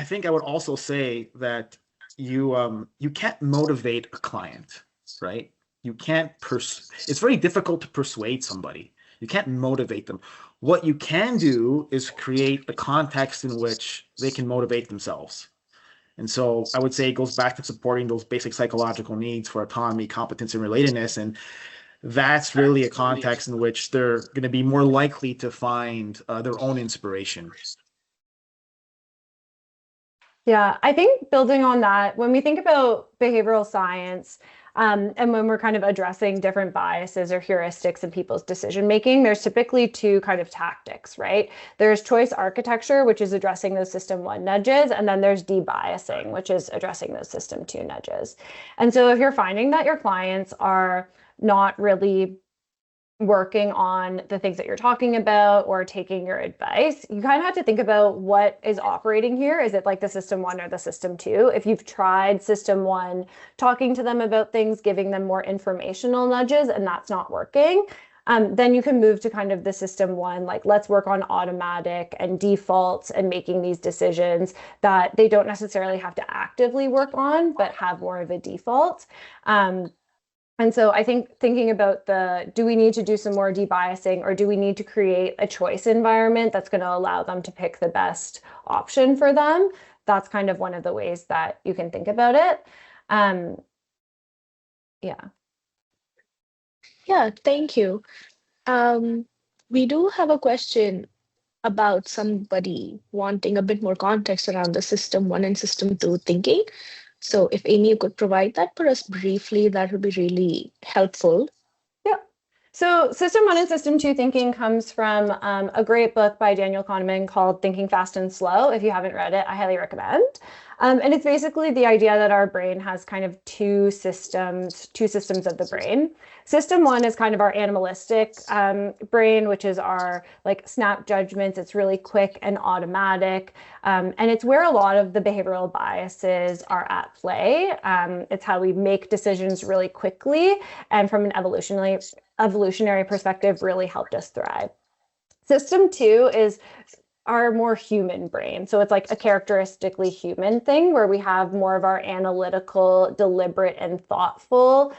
think I would also say that you can't motivate a client, right? You can't it's very difficult to persuade somebody. You can't motivate them. What you can do is create the context in which they can motivate themselves. And so I would say it goes back to supporting those basic psychological needs for autonomy, competence, and relatedness. And that's really a context in which they're going to be more likely to find their own inspiration. Yeah, I think building on that, when we think about behavioral science, And when we're kind of addressing different biases or heuristics in people's decision making, there's typically two kind of tactics, right? There's choice architecture, which is addressing those system 1 nudges, and then there's debiasing, which is addressing those system 2 nudges. And so if you're finding that your clients are not really working on the things that you're talking about or taking your advice, you kind of have to think about what is operating here. Is it like the system 1 or the system 2? If you've tried system 1, talking to them about things, giving them more informational nudges, and that's not working, then you can move to kind of the system 1, like let's work on automatic and defaults and making these decisions that they don't necessarily have to actively work on, but have more of a default. And so I think thinking about do we need to do some more debiasing, or do we need to create a choice environment that's going to allow them to pick the best option for them? That's kind of one of the ways that you can think about it. Yeah. Yeah, thank you. We do have a question about somebody wanting a bit more context around the system 1 and system 2 thinking. So if Amy, you could provide that for us briefly, that would be really helpful. Yeah. So system 1 and system 2 thinking comes from a great book by Daniel Kahneman called Thinking Fast and Slow. If you haven't read it, I highly recommend. And it's basically the idea that our brain has kind of two systems of the brain. System 1 is kind of our animalistic brain, which is our like snap judgments. It's really quick and automatic. And it's where a lot of the behavioral biases are at play. It's how we make decisions really quickly, and from an evolutionary perspective, really helped us thrive. System 2 is our more human brain. So it's like a characteristically human thing where we have more of our analytical, deliberate, and thoughtful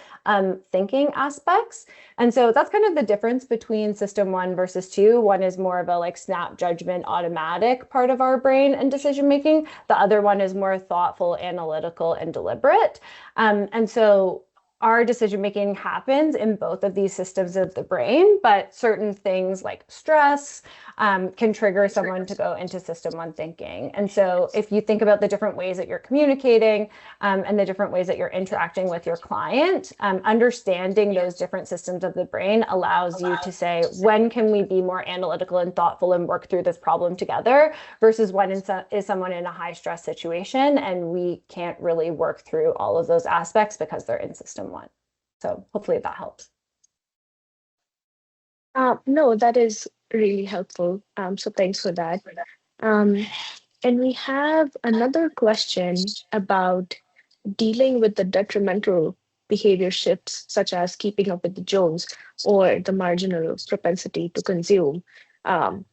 thinking aspects. And so that's kind of the difference between system 1 versus 2. One is more of a like snap judgment, automatic part of our brain and decision making. The other one is more thoughtful, analytical, and deliberate. And so our decision making happens in both of these systems of the brain, but certain things like stress can trigger someone to go into system 1 thinking. And so if you think about the different ways that you're communicating and the different ways that you're interacting with your client, understanding those different systems of the brain allows you to say, when can we be more analytical and thoughtful and work through this problem together, versus when is someone in a high stress situation and we can't really work through all of those aspects because they're in system 1. So hopefully that helps. No, that is really helpful. So thanks for that. And we have another question about dealing with the detrimental behavior shifts, such as keeping up with the Jones or the marginal propensity to consume,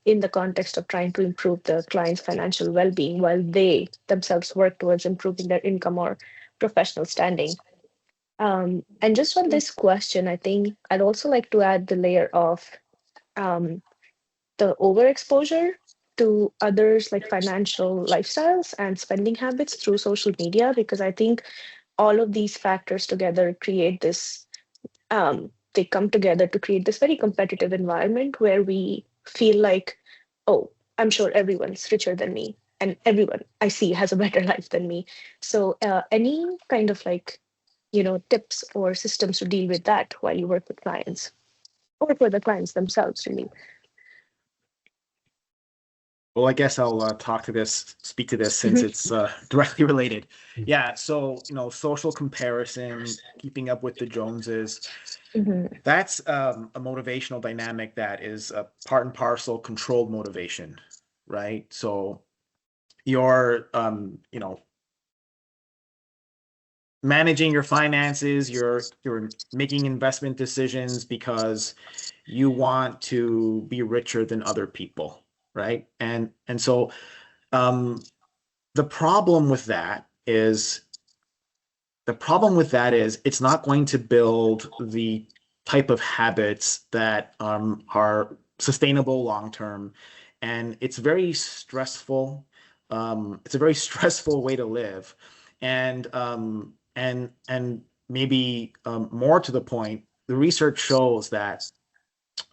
in the context of trying to improve the client's financial well-being while they themselves work towards improving their income or professional standing. And just on this question, I think I'd also like to add the layer of the overexposure to others like financial lifestyles and spending habits through social media, because I think all of these factors together create this, they come together to create this very competitive environment where we feel like, oh, I'm sure everyone's richer than me and everyone I see has a better life than me. So any kind of like, tips or systems to deal with that while you work with clients or for the clients themselves, really? Well, I guess I'll speak to this since it's directly related. Yeah, so, social comparison, keeping up with the Joneses, that's a motivational dynamic that is a part and parcel controlled motivation, right? So you're, managing your finances, you're making investment decisions because you want to be richer than other people, right? And so the problem with that is it's not going to build the type of habits that are sustainable long term, and it's very stressful. It's a very stressful way to live, and maybe more to the point, the research shows that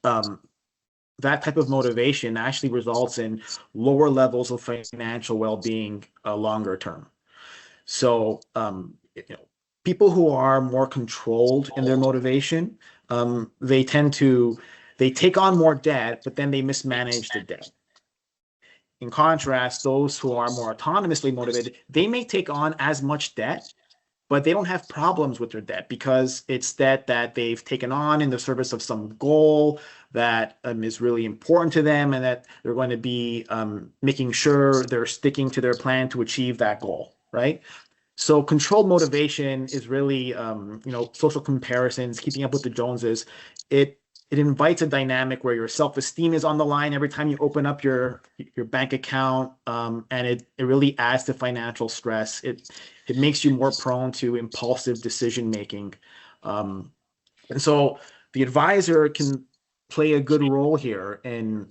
that type of motivation actually results in lower levels of financial well-being longer term. So people who are more controlled in their motivation, they take on more debt, but then they mismanage the debt. In contrast, those who are more autonomously motivated, they may take on as much debt, but they don't have problems with their debt because it's debt that they've taken on in the service of some goal that is really important to them, and that they're going to be making sure they're sticking to their plan to achieve that goal, right? So controlled motivation is really, social comparisons, keeping up with the Joneses. It invites a dynamic where your self-esteem is on the line every time you open up your bank account, and it really adds to financial stress. It makes you more prone to impulsive decision making, and so the advisor can play a good role here in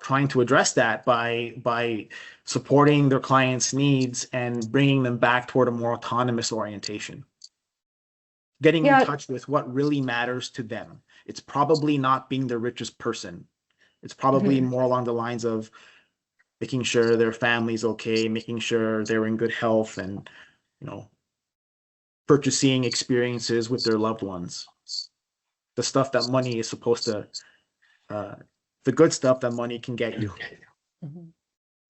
trying to address that by supporting their clients' needs and bringing them back toward a more autonomous orientation. Getting in touch with what really matters to them. It's probably not being the richest person. It's probably more along the lines of making sure their family's okay, making sure they're in good health, and purchasing experiences with their loved ones. The stuff that money is supposed to, the good stuff that money can get you.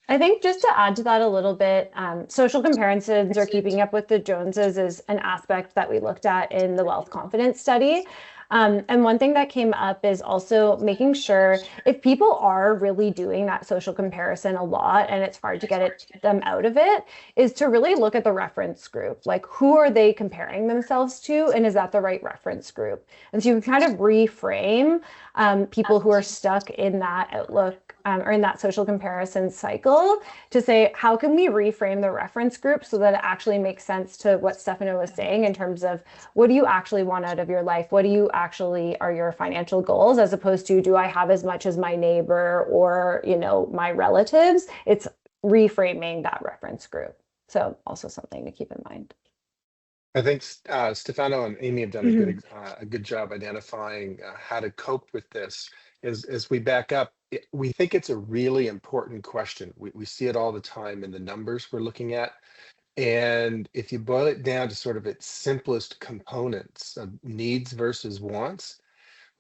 I think just to add to that a little bit, social comparisons or keeping up with the Joneses is an aspect that we looked at in the wealth confidence study. And one thing that came up is also making sure if people are really doing that social comparison a lot and it's hard to get them out of it, is to really look at the reference group. Like, who are they comparing themselves to, and is that the right reference group? And so you can kind of reframe people who are stuck in that outlook or in that social comparison cycle to say, how can we reframe the reference group so that it actually makes sense to what Stefano was saying in terms of what do you actually want out of your life? What do you actually are your financial goals, as opposed to, do I have as much as my neighbor or, my relatives? It's reframing that reference group. So also something to keep in mind. I think Stefano and Amy have done a good job identifying how to cope with this. As we back up, we think it's a really important question. We see it all the time in the numbers we're looking at. And if you boil it down to sort of its simplest components of needs versus wants,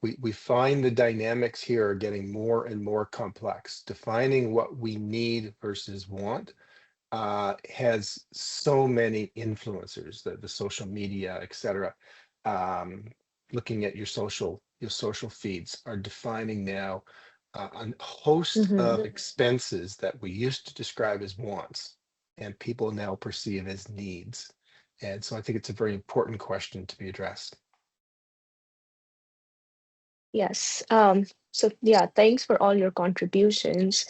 we find the dynamics here are getting more and more complex. Defining what we need versus want has so many influencers, the social media, et cetera. Looking at your social feeds are defining now a host of expenses that we used to describe as wants, and people now perceive as needs. And so I think it's a very important question to be addressed. Yes. So yeah, thanks for all your contributions.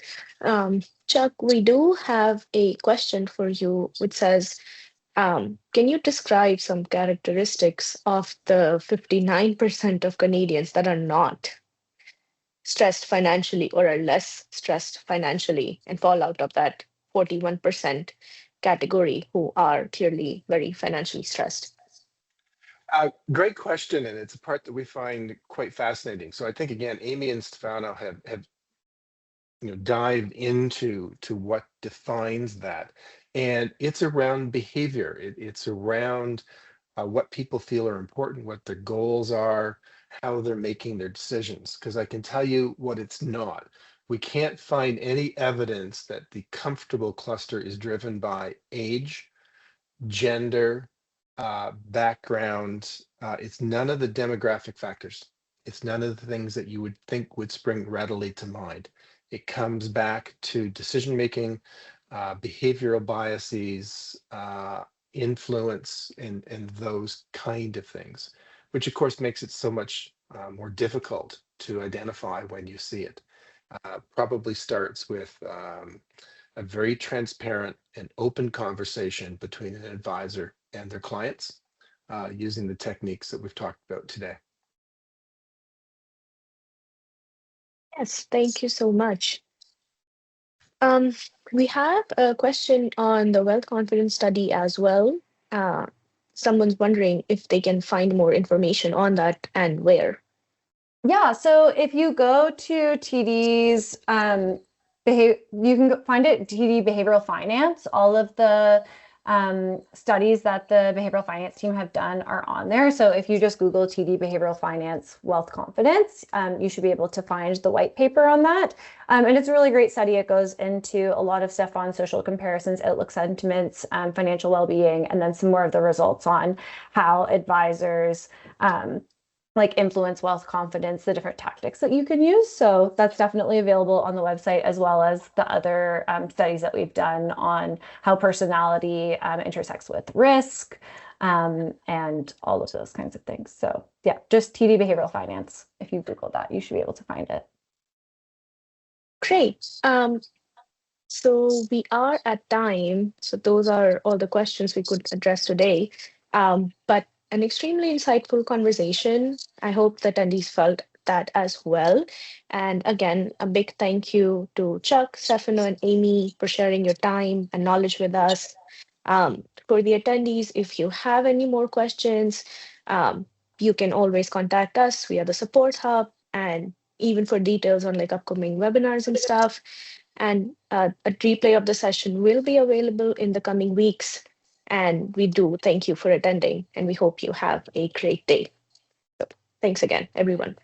Chuck, we do have a question for you, which says, can you describe some characteristics of the 59% of Canadians that are not stressed financially or are less stressed financially and fall out of that 41% category who are clearly very financially stressed? Great question, and it's a part that we find quite fascinating. So I think, again, Amy and Stefano have dived into what defines that, and it's around behavior. It's around what people feel are important, what their goals are, how they're making their decisions. Because I can tell you what it's not. We can't find any evidence that the comfortable cluster is driven by age, gender, background. It's none of the demographic factors. It's none of the things that you would think would spring readily to mind. It comes back to decision making, behavioral biases, influence, and those kind of things, which of course makes it so much more difficult to identify when you see it. Probably starts with a very transparent and open conversation between an advisor and their clients, using the techniques that we've talked about today. Yes, thank you so much. We have a question on the wealth confidence study as well. Someone's wondering if they can find more information on that and where. Yeah, so if you go to TD's, you can find it TD Behavioral Finance. All of the studies that the behavioral finance team have done are on there. So if you just Google TD Behavioral Finance Wealth Confidence, you should be able to find the white paper on that. And it's a really great study. It goes into a lot of stuff on social comparisons, outlook sentiments, financial well-being, and then some more of the results on how advisors like influence wealth confidence, the different tactics that you can use. So that's definitely available on the website, as well as the other studies that we've done on how personality intersects with risk and all of those kinds of things. So yeah, just TD Behavioral Finance. If you Google that, you should be able to find it. Great. So we are at time. So those are all the questions we could address today. But an extremely insightful conversation. I hope the attendees felt that as well. And again, a big thank you to Chuck, Stefano, and Amy for sharing your time and knowledge with us. For the attendees, if you have any more questions, you can always contact us via the support hub, and even for details on like upcoming webinars and stuff. And a replay of the session will be available in the coming weeks. And we do thank you for attending, and we hope you have a great day. So thanks again, everyone.